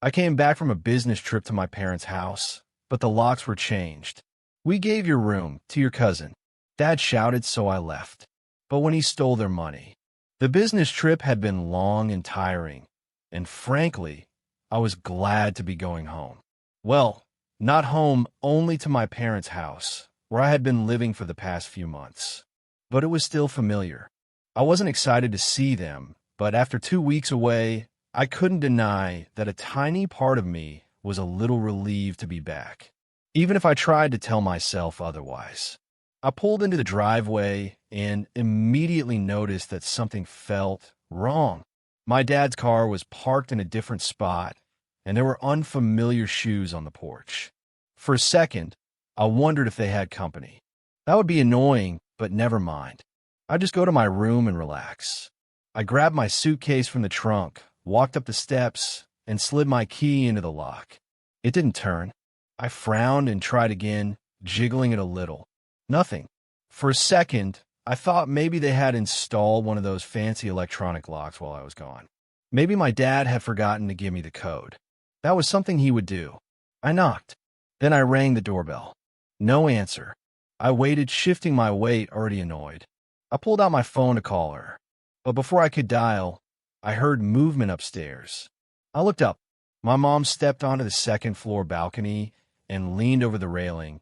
I came back from a business trip to my parents' house, but the locks were changed. We gave your room to your cousin. Dad shouted, so I left. But when he stole their money, the business trip had been long and tiring, and frankly, I was glad to be going home. Well, not home, only to my parents' house, where I had been living for the past few months. But it was still familiar. I wasn't excited to see them, but after 2 weeks away, I couldn't deny that a tiny part of me was a little relieved to be back, even if I tried to tell myself otherwise. I pulled into the driveway and immediately noticed that something felt wrong. My dad's car was parked in a different spot, and there were unfamiliar shoes on the porch. For a second, I wondered if they had company. That would be annoying, but never mind. I'd just go to my room and relax. I grabbed my suitcase from the trunk, walked up the steps, and slid my key into the lock. It didn't turn. I frowned and tried again, jiggling it a little. Nothing. For a second, I thought maybe they had installed one of those fancy electronic locks while I was gone. Maybe my dad had forgotten to give me the code. That was something he would do. I knocked. Then I rang the doorbell. No answer. I waited, shifting my weight, already annoyed. I pulled out my phone to call her. But before I could dial, I heard movement upstairs. I looked up. My mom stepped onto the second-floor balcony and leaned over the railing,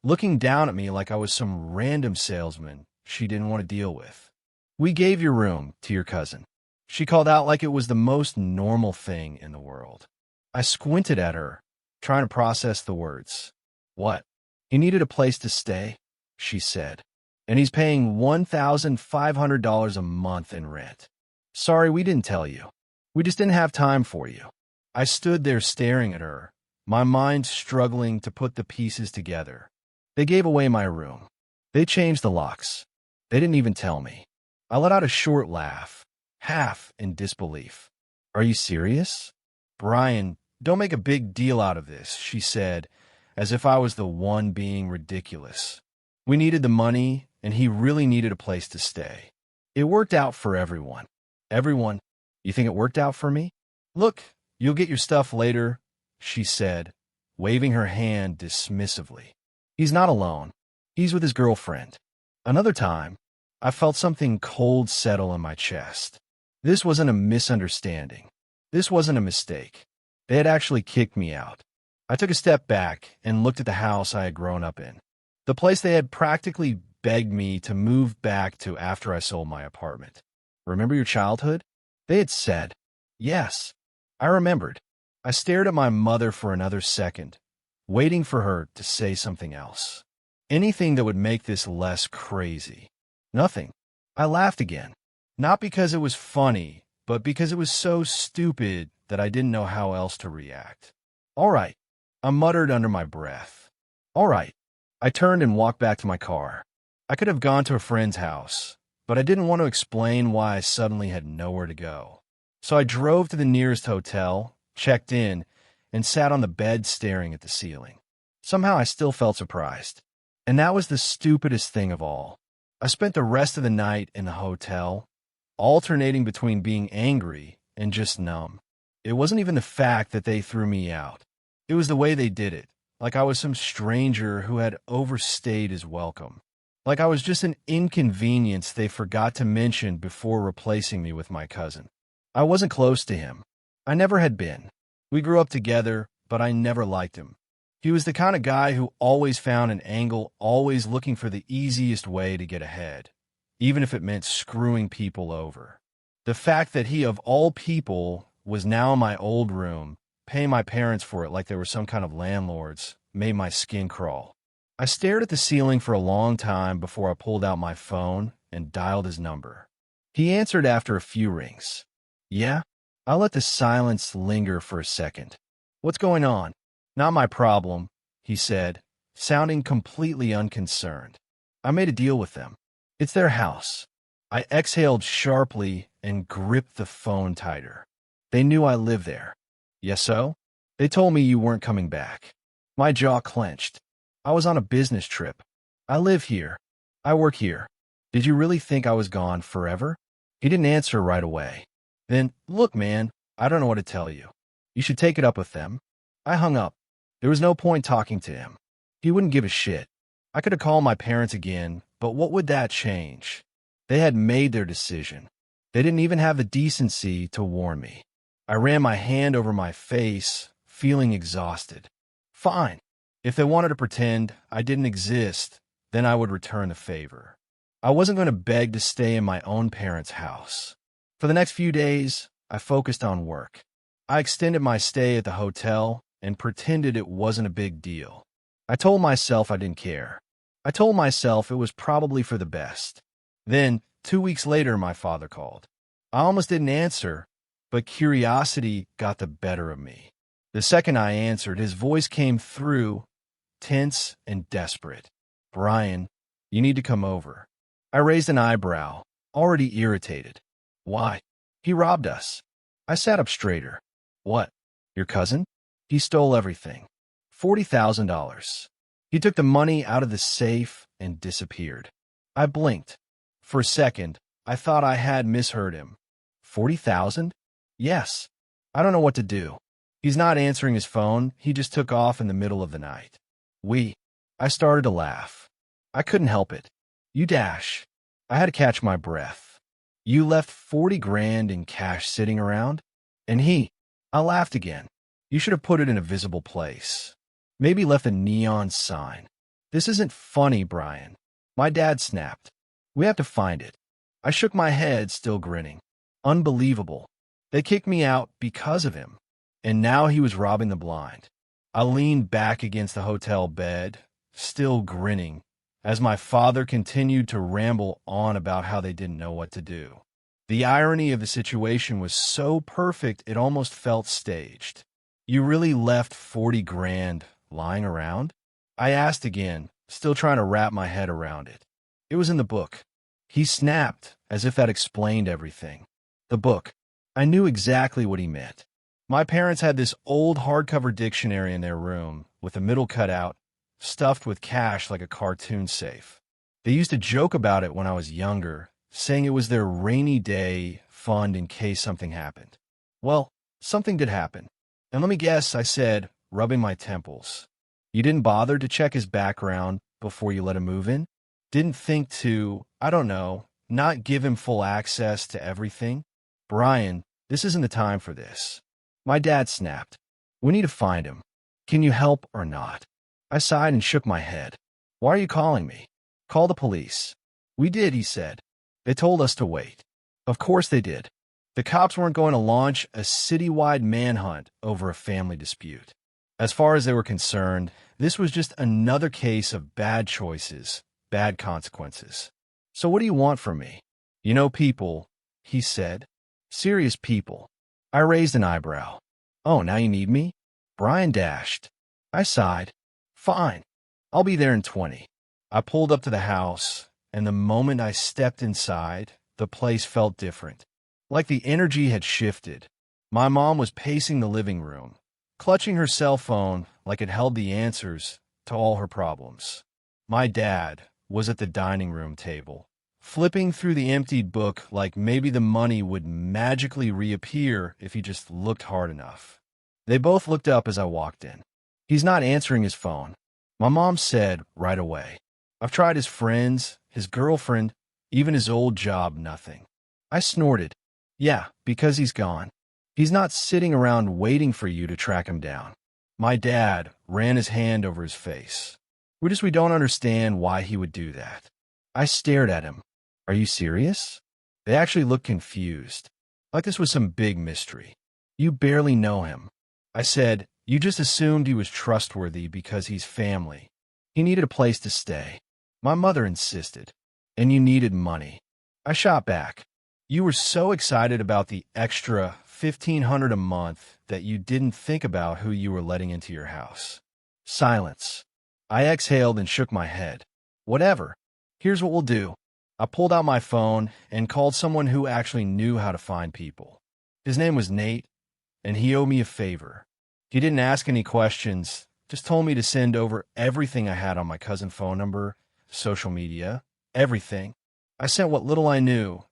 looking down at me like I was some random salesman she didn't want to deal with. "We gave your room to your cousin," she called out like it was the most normal thing in the world. I squinted at her, trying to process the words. "What? He needed a place to stay," she said. "And he's paying $1,500 a month in rent. Sorry, we didn't tell you. We just didn't have time for you." I stood there staring at her, my mind struggling to put the pieces together. They gave away my room. They changed the locks. They didn't even tell me. I let out a short laugh, half in disbelief. "Are you serious?" "Brian, don't make a big deal out of this," she said, as if I was the one being ridiculous. "We needed the money, and he really needed a place to stay. It worked out for everyone." "Everyone? You think it worked out for me?" "Look, you'll get your stuff later," she said, waving her hand dismissively. "He's not alone. He's with his girlfriend." Another time, I felt something cold settle in my chest. This wasn't a misunderstanding. This wasn't a mistake. They had actually kicked me out. I took a step back and looked at the house I had grown up in, the place they had practically begged me to move back to after I sold my apartment. "Remember your childhood?" they had said. Yes, I remembered. I stared at my mother for another second, waiting for her to say something else. Anything that would make this less crazy. Nothing. I laughed again. Not because it was funny, but because it was so stupid that I didn't know how else to react. "All right," I muttered under my breath. "All right." I turned and walked back to my car. I could have gone to a friend's house, but I didn't want to explain why I suddenly had nowhere to go. So I drove to the nearest hotel, checked in, and sat on the bed staring at the ceiling. Somehow I still felt surprised. And that was the stupidest thing of all. I spent the rest of the night in the hotel, alternating between being angry and just numb. It wasn't even the fact that they threw me out. It was the way they did it, like I was some stranger who had overstayed his welcome. Like I was just an inconvenience they forgot to mention before replacing me with my cousin. I wasn't close to him. I never had been. We grew up together, but I never liked him. He was the kind of guy who always found an angle, always looking for the easiest way to get ahead, even if it meant screwing people over. The fact that he, of all people, was now in my old room, paying my parents for it like they were some kind of landlords, made my skin crawl. I stared at the ceiling for a long time before I pulled out my phone and dialed his number. He answered after a few rings. "Yeah?" I let the silence linger for a second. "What's going on?" "Not my problem," he said, sounding completely unconcerned. "I made a deal with them. It's their house." I exhaled sharply and gripped the phone tighter. "They knew I lived there." "Yes, so?" "They told me you weren't coming back." My jaw clenched. "I was on a business trip. I live here. I work here. Did you really think I was gone forever?" He didn't answer right away. Then, "Look, man, I don't know what to tell you. You should take it up with them. I hung up. There was no point talking to him. He wouldn't give a shit. I could have called my parents again, but what would that change? They had made their decision. They didn't even have the decency to warn me. I ran my hand over my face, feeling exhausted. Fine. If they wanted to pretend I didn't exist, then I would return the favor. I wasn't going to beg to stay in my own parents' house. For the next few days, I focused on work. I extended my stay at the hotel and pretended it wasn't a big deal. I told myself I didn't care. I told myself it was probably for the best. Then, 2 weeks later, my father called. I almost didn't answer, but curiosity got the better of me. The second I answered, his voice came through, tense and desperate. "Brian, you need to come over." I raised an eyebrow, already irritated. "Why?" "He robbed us." I sat up straighter. "What? Your cousin?" "He stole everything. $40,000. He took the money out of the safe and disappeared." I blinked. For a second, I thought I had misheard him. 40,000? Yes. I don't know what to do. He's not answering his phone. He just took off in the middle of the night. I started to laugh. I couldn't help it. You dash. I had to catch my breath. You left 40 grand in cash sitting around? And I laughed again. You should have put it in a visible place. Maybe left a neon sign. This isn't funny, Brian. My dad snapped. We have to find it. I shook my head, still grinning. Unbelievable. They kicked me out because of him. And now he was robbing the blind. I leaned back against the hotel bed, still grinning, as my father continued to ramble on about how they didn't know what to do. The irony of the situation was so perfect it almost felt staged. You really left 40 grand lying around? I asked again, still trying to wrap my head around it. It was in the book. He snapped, as if that explained everything. The book. I knew exactly what he meant. My parents had this old hardcover dictionary in their room, with the middle cut out, stuffed with cash like a cartoon safe. They used to joke about it when I was younger, saying it was their rainy day fund in case something happened. Well, something did happen. And let me guess, I said, rubbing my temples. You didn't bother to check his background before you let him move in? Didn't think to, I don't know, not give him full access to everything? Brian, this isn't the time for this. My dad snapped. We need to find him. Can you help or not? I sighed and shook my head. Why are you calling me? Call the police. We did, he said. They told us to wait. Of course they did. The cops weren't going to launch a citywide manhunt over a family dispute. As far as they were concerned, this was just another case of bad choices, bad consequences. So what do you want from me? You know people, he said. Serious people. I raised an eyebrow. Oh, now you need me? Brian dashed. I sighed. Fine. I'll be there in 20. I pulled up to the house, and the moment I stepped inside, the place felt different. Like the energy had shifted. My mom was pacing the living room, clutching her cell phone like it held the answers to all her problems. My dad was at the dining room table, flipping through the emptied book like maybe the money would magically reappear if he just looked hard enough. They both looked up as I walked in. He's not answering his phone. My mom said right away. I've tried his friends, his girlfriend, even his old job, nothing. I snorted. Yeah, because he's gone. He's not sitting around waiting for you to track him down. My dad ran his hand over his face. We don't understand why he would do that. I stared at him. Are you serious? They actually looked confused, like this was some big mystery. You barely know him. I said, you just assumed he was trustworthy because he's family. He needed a place to stay. My mother insisted. And you needed money. I shot back. You were so excited about the extra $1,500 a month that you didn't think about who you were letting into your house. Silence. I exhaled and shook my head. Whatever. Here's what we'll do. I pulled out my phone and called someone who actually knew how to find people. His name was Nate, and he owed me a favor. He didn't ask any questions, just told me to send over everything I had on my cousin's phone number, social media, everything. I sent what little I knew,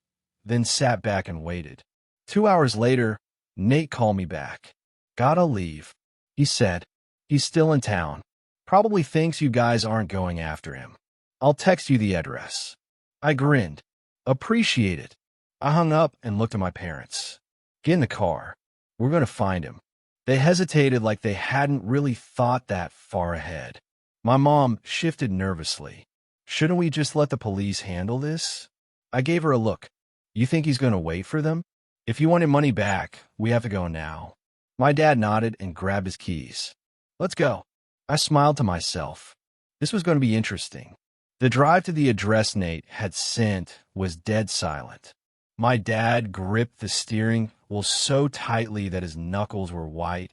then sat back and waited. 2 hours later, Nate called me back. Gotta leave, he said. He's still in town. Probably thinks you guys aren't going after him. I'll text you the address. I grinned. Appreciate it. I hung up and looked at my parents. Get in the car. We're going to find him. They hesitated like they hadn't really thought that far ahead. My mom shifted nervously. Shouldn't we just let the police handle this? I gave her a look. You think he's going to wait for them? If you wanted money back, we have to go now. My dad nodded and grabbed his keys. Let's go. I smiled to myself. This was going to be interesting. The drive to the address Nate had sent was dead silent. My dad gripped the steering wheel so tightly that his knuckles were white,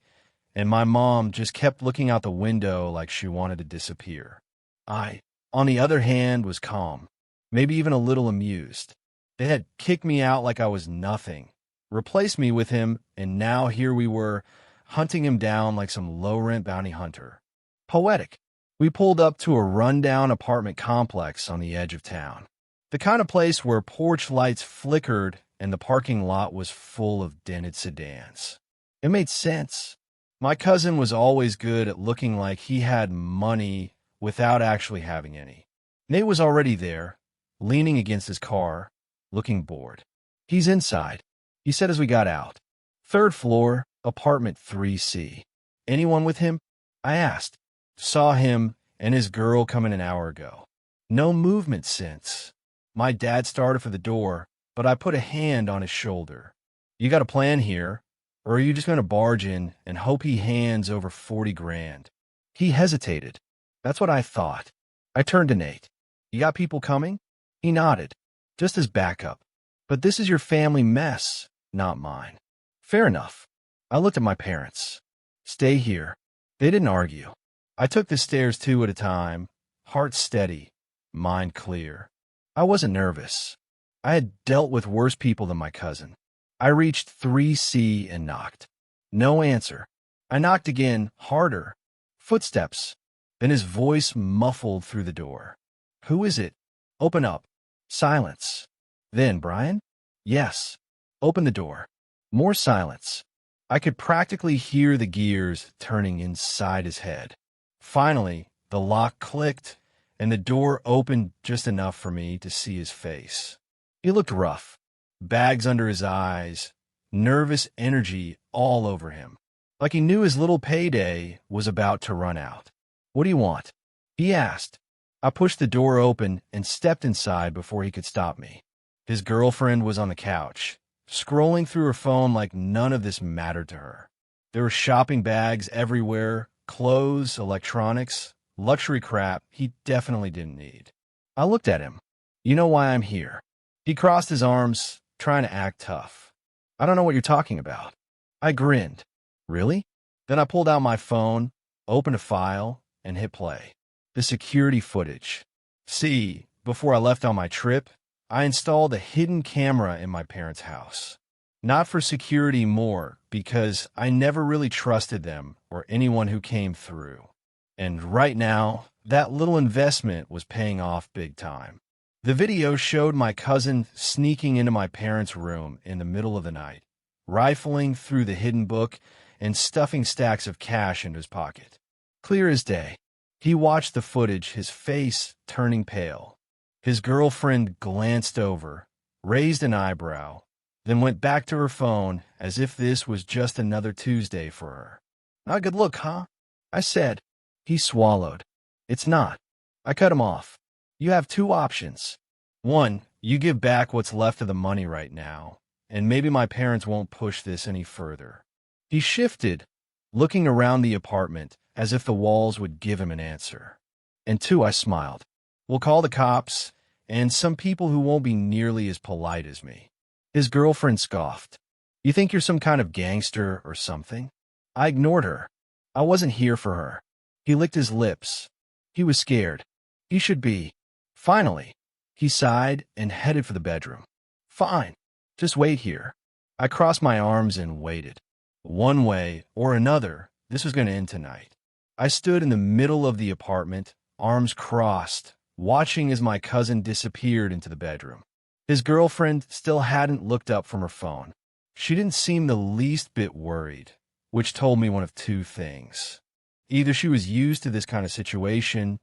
and my mom just kept looking out the window like she wanted to disappear. I, on the other hand, was calm, maybe even a little amused. They had kicked me out like I was nothing, replaced me with him, and now here we were, hunting him down like some low-rent bounty hunter. Poetic. We pulled up to a rundown apartment complex on the edge of town. The kind of place where porch lights flickered and the parking lot was full of dented sedans. It made sense. My cousin was always good at looking like he had money without actually having any. Nate was already there, leaning against his car, looking bored. He's inside, he said as we got out. Third floor, apartment 3C. Anyone with him? I asked. Saw him and his girl come in an hour ago. No movement since. My dad started for the door, but I put a hand on his shoulder. You got a plan here, or are you just going to barge in and hope he hands over 40 grand? He hesitated. That's what I thought. I turned to Nate. You got people coming? He nodded. Just as backup. But this is your family mess, not mine. Fair enough. I looked at my parents. Stay here. They didn't argue. I took the stairs 2 at a time, heart steady, mind clear. I wasn't nervous. I had dealt with worse people than my cousin. I reached 3C and knocked. No answer. I knocked again, harder. Footsteps. Then his voice muffled through the door. Who is it? Open up. Silence. Then, Brian? Yes. Open the door. More silence. I could practically hear the gears turning inside his head. Finally, the lock clicked, and the door opened just enough for me to see his face. He looked rough, bags under his eyes, nervous energy all over him, like he knew his little payday was about to run out. What do you want? He asked. I pushed the door open and stepped inside before he could stop me. His girlfriend was on the couch, scrolling through her phone like none of this mattered to her. There were shopping bags everywhere, clothes, electronics, luxury crap he definitely didn't need. I looked at him. You know why I'm here. He crossed his arms, trying to act tough. I don't know what you're talking about. I grinned. Really? Then I pulled out my phone, opened a file, and hit play. The security footage. See, before I left on my trip, I installed a hidden camera in my parents' house. Not for security more, because I never really trusted them or anyone who came through. And right now, that little investment was paying off big time. The video showed my cousin sneaking into my parents' room in the middle of the night, rifling through the hidden book and stuffing stacks of cash into his pocket. Clear as day. He watched the footage, his face turning pale. His girlfriend glanced over, raised an eyebrow, then went back to her phone as if this was just another Tuesday for her. Not a good look, huh? I said. He swallowed. It's not. I cut him off. You have 2 options. 1, you give back what's left of the money right now, and maybe my parents won't push this any further. He shifted, looking around the apartment as if the walls would give him an answer. And 2, I smiled. We'll call the cops, and some people who won't be nearly as polite as me. His girlfriend scoffed. You think you're some kind of gangster or something? I ignored her. I wasn't here for her. He licked his lips. He was scared. He should be. Finally, he sighed and headed for the bedroom. Fine. Just wait here. I crossed my arms and waited. One way or another, this was going to end tonight. I stood in the middle of the apartment, arms crossed, watching as my cousin disappeared into the bedroom. His girlfriend still hadn't looked up from her phone. She didn't seem the least bit worried, which told me one of two things. Either she was used to this kind of situation,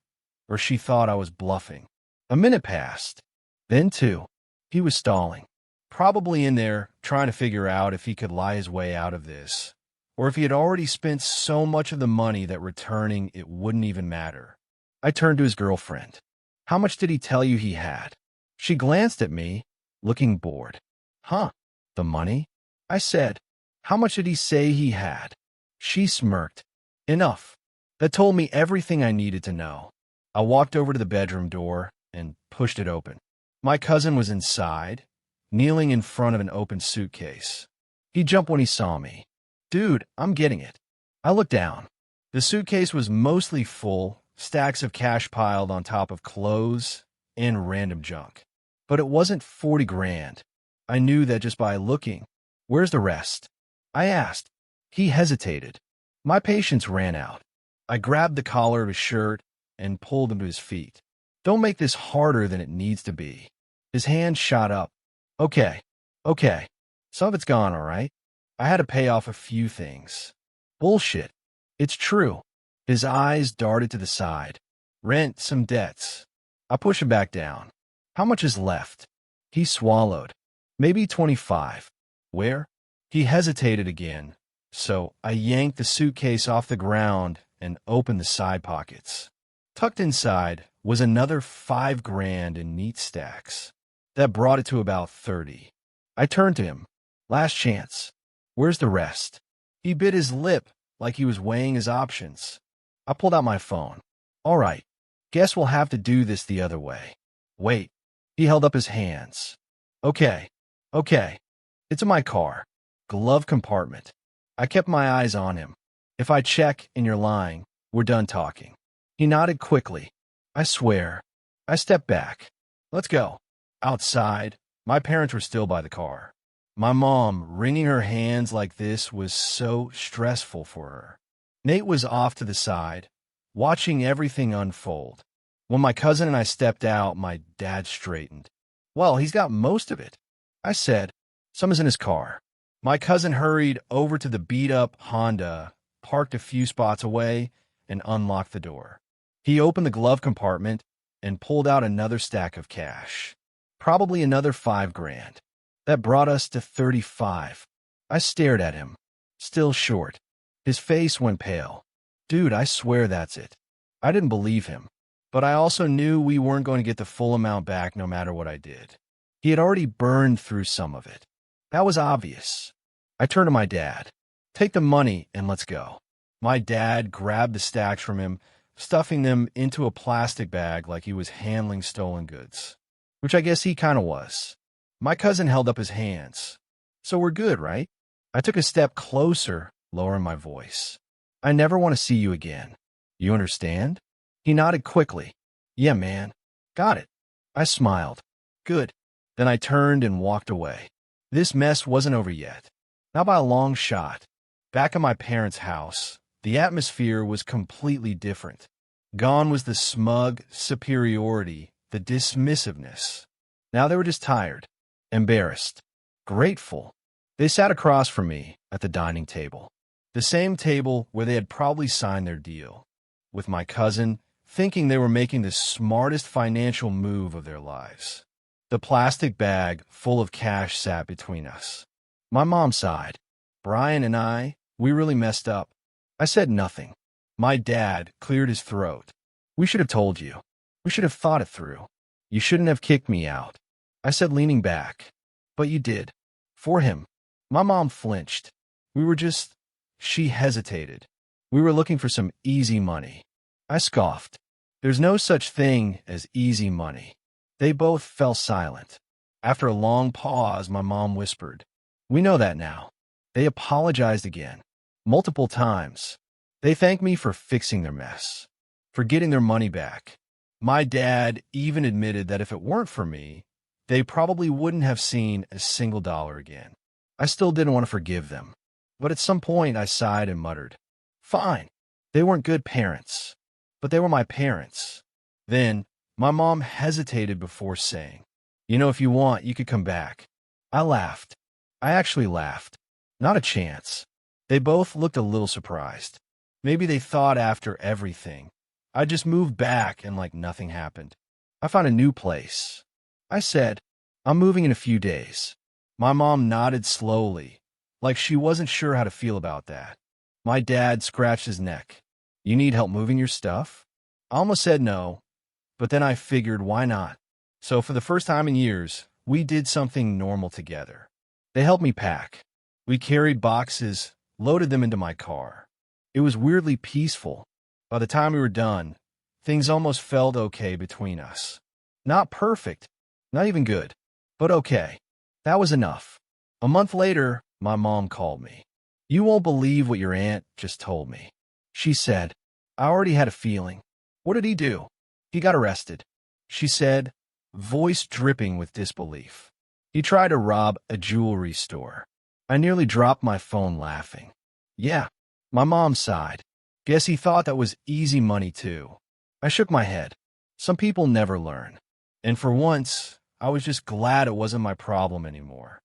or she thought I was bluffing. A minute passed. Then two. He was stalling. Probably in there, trying to figure out if he could lie his way out of this, or if he had already spent so much of the money that returning it wouldn't even matter. I turned to his girlfriend. How much did he tell you he had? She glanced at me, looking bored. Huh? The money? I said. How much did he say he had? She smirked. Enough. That told me everything I needed to know. I walked over to the bedroom door and pushed it open. My cousin was inside, kneeling in front of an open suitcase. He jumped when he saw me. Dude, I'm getting it. I looked down. The suitcase was mostly full, stacks of cash piled on top of clothes and random junk. But it wasn't 40 grand. I knew that just by looking. Where's the rest? I asked. He hesitated. My patience ran out. I grabbed the collar of his shirt and pulled him to his feet. Don't make this harder than it needs to be. His hand shot up. Okay. Some of it's gone, all right? I had to pay off a few things. Bullshit. It's true. His eyes darted to the side. Rent, some debts. I pushed him back down. How much is left? He swallowed. Maybe 25. Where? He hesitated again, so I yanked the suitcase off the ground and opened the side pockets. Tucked inside was another 5 grand in neat stacks. That brought it to about 30. I turned to him. Last chance. Where's the rest? He bit his lip like he was weighing his options. I pulled out my phone. All right. Guess we'll have to do this the other way. Wait. He held up his hands. Okay. It's in my car. Glove compartment. I kept my eyes on him. If I check and you're lying, we're done talking. He nodded quickly. I swear. I stepped back. Let's go. Outside, my parents were still by the car. My mom, wringing her hands like this, was so stressful for her. Nate was off to the side, watching everything unfold. When my cousin and I stepped out, my dad straightened. Well, he's got most of it. I said, some is in his car. My cousin hurried over to the beat-up Honda, parked a few spots away, and unlocked the door. He opened the glove compartment and pulled out another stack of cash. Probably another 5 grand. That brought us to 35. I stared at him. Still short. His face went pale. Dude, I swear that's it. I didn't believe him. But I also knew we weren't going to get the full amount back no matter what I did. He had already burned through some of it. That was obvious. I turned to my dad. Take the money and let's go. My dad grabbed the stacks from him, stuffing them into a plastic bag like he was handling stolen goods. Which I guess he kind of was. My cousin held up his hands. So we're good, right? I took a step closer, lowering my voice. I never want to see you again. You understand? He nodded quickly. Yeah, man. Got it. I smiled. Good. Then I turned and walked away. This mess wasn't over yet. Not by a long shot. Back at my parents' house, the atmosphere was completely different. Gone was the smug superiority, the dismissiveness. Now they were just tired, embarrassed, grateful. They sat across from me at the dining table, the same table where they had probably signed their deal, with my cousin thinking they were making the smartest financial move of their lives. The plastic bag full of cash sat between us. My mom sighed. Brian and we really messed up. I said nothing. My dad cleared his throat. We should have told you. We should have thought it through. You shouldn't have kicked me out. I said, leaning back. But you did. For him. My mom flinched. She hesitated. We were looking for some easy money. I scoffed. There's no such thing as easy money. They both fell silent. After a long pause, my mom whispered, we know that now. They apologized again. Multiple times. They thanked me for fixing their mess. For getting their money back. My dad even admitted that if it weren't for me, they probably wouldn't have seen a single dollar again. I still didn't want to forgive them. But at some point I sighed and muttered, fine. They weren't good parents. But they were my parents. Then, my mom hesitated before saying, if you want, you could come back. I laughed. I actually laughed. Not a chance. They both looked a little surprised. Maybe they thought after everything, I just moved back and like nothing happened. I found a new place. I said, I'm moving in a few days. My mom nodded slowly, like she wasn't sure how to feel about that. My dad scratched his neck. You need help moving your stuff? I almost said no, but then I figured why not? So for the first time in years, we did something normal together. They helped me pack. We carried boxes, loaded them into my car. It was weirdly peaceful. By the time we were done, things almost felt okay between us. Not perfect, not even good, but okay. That was enough. A month later, my mom called me. You won't believe what your aunt just told me. She said, I already had a feeling. What did he do? He got arrested. She said, voice dripping with disbelief. He tried to rob a jewelry store. I nearly dropped my phone laughing. Yeah, my mom sighed. Guess he thought that was easy money too. I shook my head. Some people never learn. And for once, I was just glad it wasn't my problem anymore.